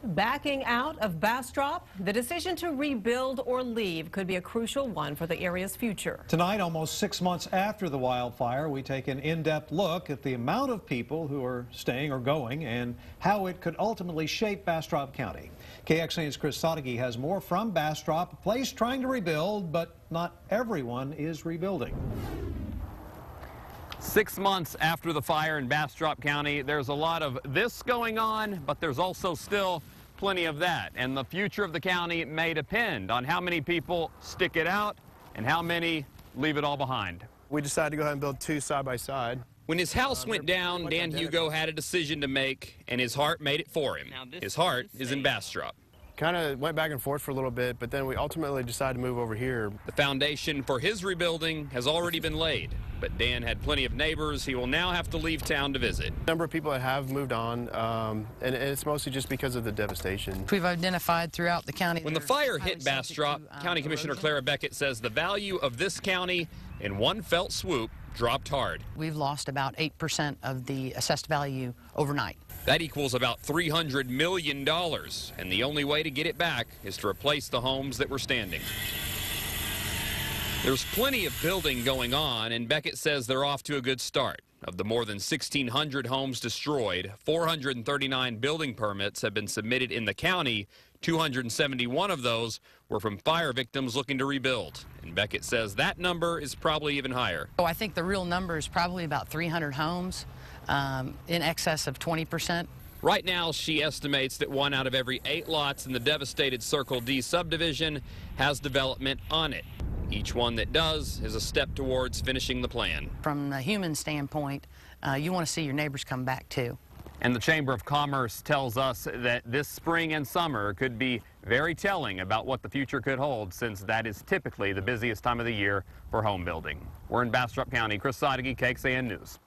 Backing out of Bastrop, the decision to rebuild or leave could be a crucial one for the area's future. Tonight, almost 6 months after the wildfire, we take an in-depth look at the amount of people who are staying or going and how it could ultimately shape Bastrop County. KXAN's Chris Sadeghi has more from Bastrop, a place trying to rebuild, but not everyone is rebuilding. 6 months after the fire in Bastrop County, there's a lot of this going on, but there's also still plenty of that. And the future of the county may depend on how many people stick it out and how many leave it all behind. We decided to go ahead and build two side by side. When his house went down, Dan Hugo had a decision to make, and his heart made it for him. His heart is in Bastrop. Kind of went back and forth for a little bit, but then we ultimately decided to move over here. The foundation for his rebuilding has already been laid, but Dan had plenty of neighbors he will now have to leave town to visit. A number of people that have moved on, and it's mostly just because of the devastation. We've identified throughout the county. When the fire hit Bastrop, County Commissioner Clara Beckett says the value of this county in one felt swoop dropped hard. We've lost about 8% of the assessed value overnight. That equals about $300 million, and the only way to get it back is to replace the homes that were standing. There's plenty of building going on, and Beckett says they're off to a good start. Of the more than 1,600 homes destroyed, 439 building permits have been submitted in the county. 271 of those were from fire victims looking to rebuild. And Beckett says that number is probably even higher. Oh, I think the real number is probably about 300 homes, in excess of 20%. Right now, she estimates that 1 out of every 8 lots in the devastated Circle D subdivision has development on it. Each one that does is a step towards finishing the plan. From a human standpoint, you want to see your neighbors come back too. And the Chamber of Commerce tells us that this spring and summer could be very telling about what the future could hold, since that is typically the busiest time of the year for home building. We're in Bastrop County. Chris Sadeghi, KXAN News.